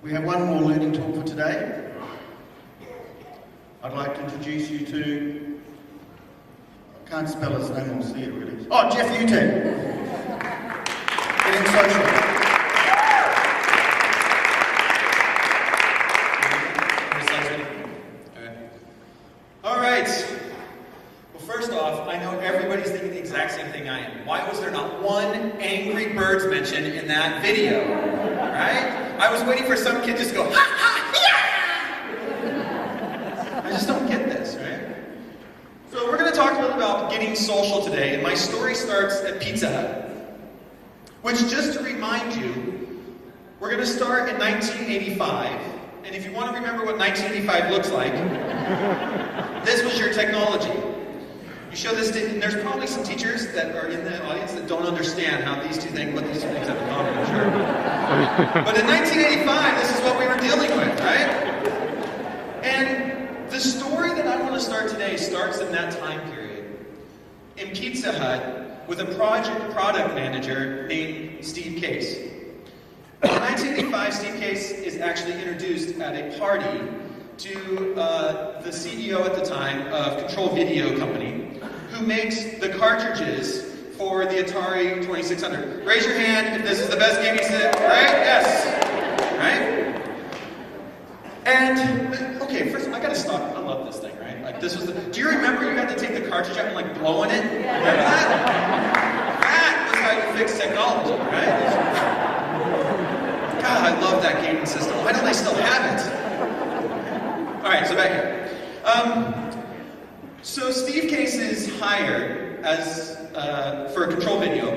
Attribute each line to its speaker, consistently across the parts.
Speaker 1: We have one more learning talk for today. I'd like to introduce you to, I can't spell his name or see it really. Oh, Jeff Utecht. Getting social.
Speaker 2: All right. Well, first off, I know everybody's thinking the exact same thing I am. Why was there not one Angry Birds mention in that video? Right? I was waiting for some kid just to go, ha ha, yeah! I just don't get this, right? So we're going to talk a little about getting social today, and my story starts at Pizza Hut. Which, just to remind you, we're going to start in 1985, and if you want to remember what 1985 looks like, this was your technology. You show this to, and there's probably some teachers that are in the audience that don't understand how what these two things have in common, I'm sure. But in 1985, this is what we were dealing with, right? And the story that I want to start today starts in that time period. In Pizza Hut, with a product manager named Steve Case. In 1985, Steve Case is actually introduced at a party to the CEO at the time of Control Video Company, who makes the cartridges for the Atari 2600. Raise your hand if this is the best game you said, right? Yes. Right? And, okay, first, I gotta stop. I love this thing, right? Like, this was the, do you remember you got to take the cartridge out and, like, blow in it? Remember that? That was how you fix technology, right? God, I love that gaming system. Why don't I still have it? All right, so back here. So Steve Case is hired as for Control Video,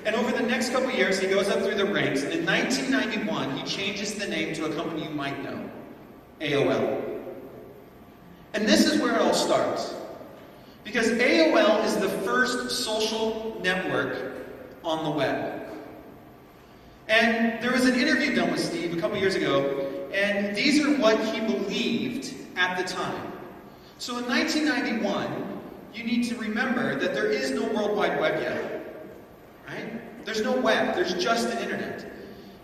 Speaker 2: and over the next couple years, he goes up through the ranks. And in 1991, he changes the name to a company you might know, AOL. And this is where it all starts, because AOL is the first social network on the web. And there was an interview done with Steve a couple years ago, and these are what he believed at the time. So in 1991, you need to remember that there is no World Wide Web yet, right? There's no web, there's just an internet.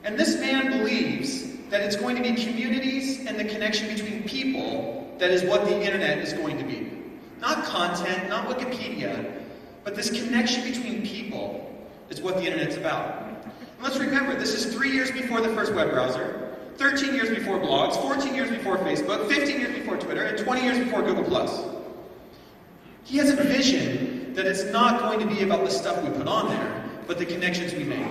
Speaker 2: And this man believes that it's going to be communities and the connection between people that is what the internet is going to be. Not content, not Wikipedia, but this connection between people is what the internet's about. And let's remember, this is 3 years before the first web browser, 13 years before blogs, 14 years before Facebook, 15 years before Twitter, and 20 years before Google+. He has a vision that it's not going to be about the stuff we put on there, but the connections we make.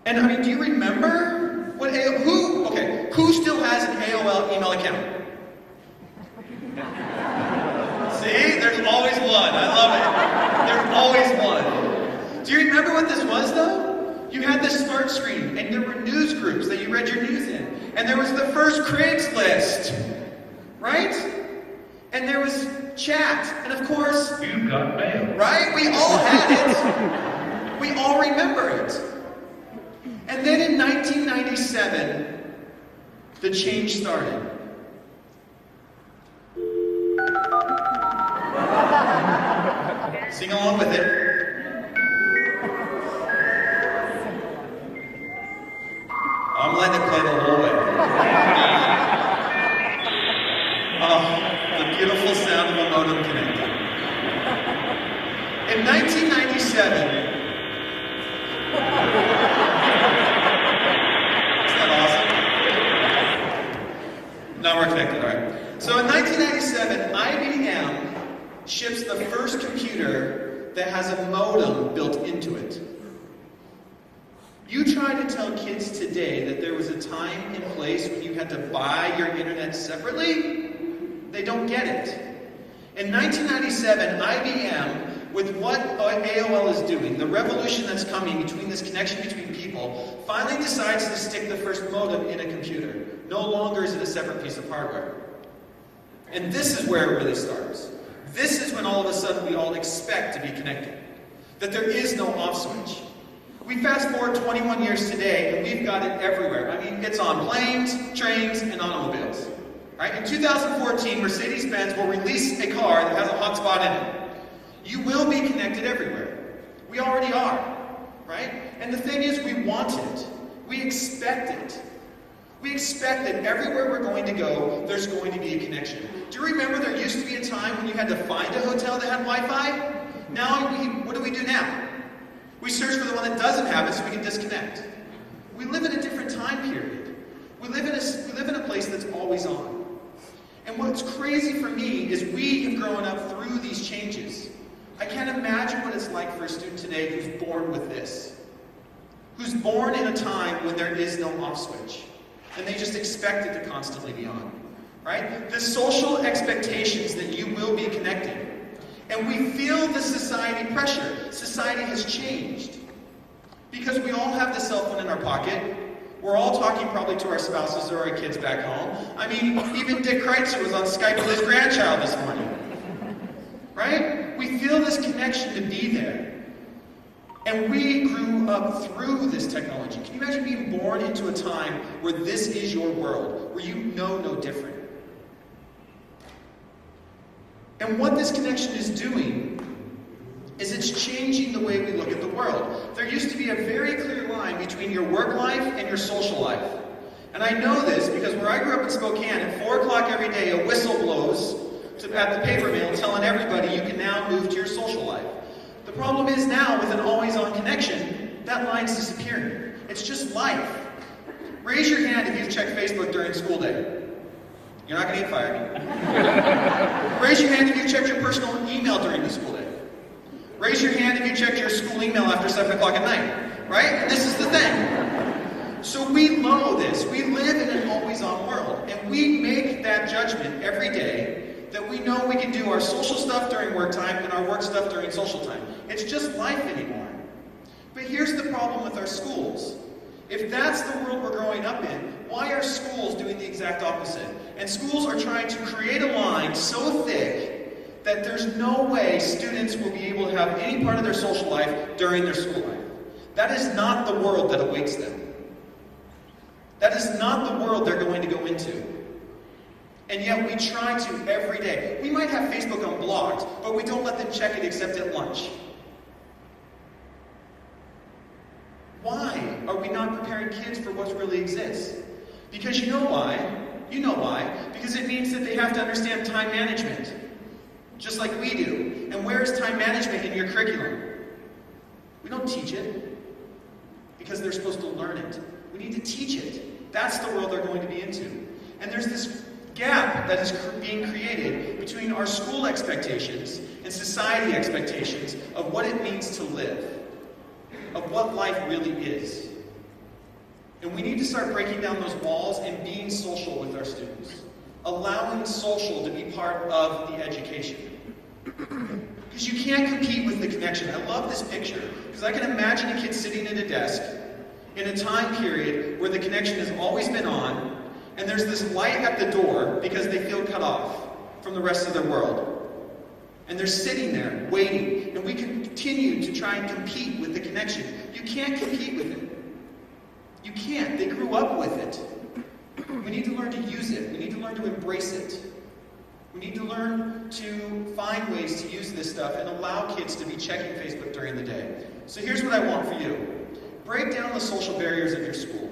Speaker 2: And I mean, do you remember what who still has an AOL email account? See, there's always one. I love it. There's always one. Do you remember what this was, though? You had this start screen, and there were news groups that you read your news in. And there was the first Craigslist, right? And there was chat, and of course...
Speaker 3: You got mail.
Speaker 2: Right? We all had it. We all remember it. And then in 1997, the change started. Sing along with it. I'm letting it play the whole way. Oh, the beautiful sound of a modem connecting. In 1997, isn't that awesome? Now we're connected, all right. So in 1997, IBM ships the first computer that has a modem built into it. You try to tell kids today that there was a time and place when you had to buy your internet separately, they don't get it. In 1997, IBM, with what AOL is doing, the revolution that's coming between this connection between people, finally decides to stick the first modem in a computer. No longer is it a separate piece of hardware. And this is where it really starts. This is when all of a sudden we all expect to be connected. That there is no off switch. We fast forward 21 years today, and we've got it everywhere. I mean, it's on planes, trains, and automobiles. Right? In 2014, Mercedes-Benz will release a car that has a hotspot in it. You will be connected everywhere. We already are. Right? And the thing is, we want it. We expect it. We expect that everywhere we're going to go, there's going to be a connection. Do you remember there used to be a time when you had to find a hotel that had Wi-Fi? Now, what do now? We search for the one that doesn't have it so we can disconnect. We live in a different time period. We live in a place that's always on. And what's crazy for me is we have grown up through these changes. I can't imagine what it's like for a student today who's born with this. Who's born in a time when there is no off switch. And they just expect it to constantly be on. Right? The social expectations that you will be connected. And we feel the society pressure. Society has changed. Because we all have the cell phone in our pocket. We're all talking probably to our spouses or our kids back home. I mean, even Dick Kreitzer was on Skype with his grandchild this morning. Right? We feel this connection to be there. And we grew up through this technology. Can you imagine being born into a time where this is your world, where you know no different? And what this connection is doing is it's changing the way we look at the world. There used to be a very clear line between your work life and your social life. And I know this because where I grew up in Spokane, at 4 o'clock every day, a whistle blows at the paper mill telling everybody you can now move to your social life. The problem is now, with an always-on connection, that line's disappearing. It's just life. Raise your hand if you've checked Facebook during school day. You're not going to get fired. Raise your hand if you've checked your personal email during the school day. Raise your hand if you checked your school email after 7 o'clock at night. Right? And this is the thing. So we know this. We live in an always-on world. And we make that judgment every day that we know we can do our social stuff during work time and our work stuff during social time. It's just life anymore. But here's the problem with our schools. If that's the world we're growing up in, why are schools doing the exact opposite? And schools are trying to create a line so thick that there's no way students will be able to have any part of their social life during their school life. That is not the world that awaits them. That is not the world they're going to go into. And yet we try to every day. We might have Facebook unblocked, but we don't let them check it except at lunch. Why are we not preparing kids for what really exists? Because you know why. You know why. Because it means that they have to understand time management. Just like we do. And where is time management in your curriculum? We don't teach it. Because they're supposed to learn it. We need to teach it. That's the world they're going to be into. And there's this gap that is being created between our school expectations and society expectations of what it means to live, of what life really is. And we need to start breaking down those walls and being social with our students, allowing social to be part of the education. Because you can't compete with the connection. I love this picture, because I can imagine a kid sitting at a desk in a time period where the connection has always been on, and there's this light at the door because they feel cut off from the rest of their world. And they're sitting there, waiting, and we continue to try and compete with the connection. You can't compete with it. You can't. They grew up with it. We need to learn to use it. We need to learn to embrace it. We need to learn to find ways to use this stuff and allow kids to be checking Facebook during the day. So here's what I want for you. Break down the social barriers of your school.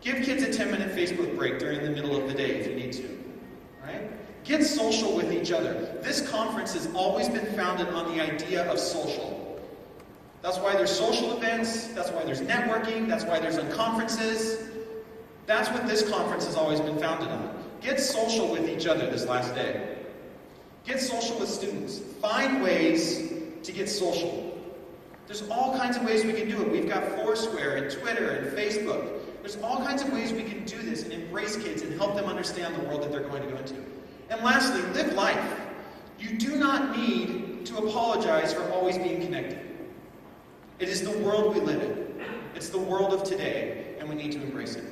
Speaker 2: Give kids a 10-minute Facebook break during the middle of the day if you need to. Right? Get social with each other. This conference has always been founded on the idea of social. That's why there's social events, that's why there's networking, that's why there's conferences. That's what this conference has always been founded on. Get social with each other this last day. Get social with students. Find ways to get social. There's all kinds of ways we can do it. We've got Foursquare and Twitter and Facebook. There's all kinds of ways we can do this and embrace kids and help them understand the world that they're going to go into. And lastly, live life. You do not need to apologize for always being connected. It is the world we live in. It's the world of today, and we need to embrace it.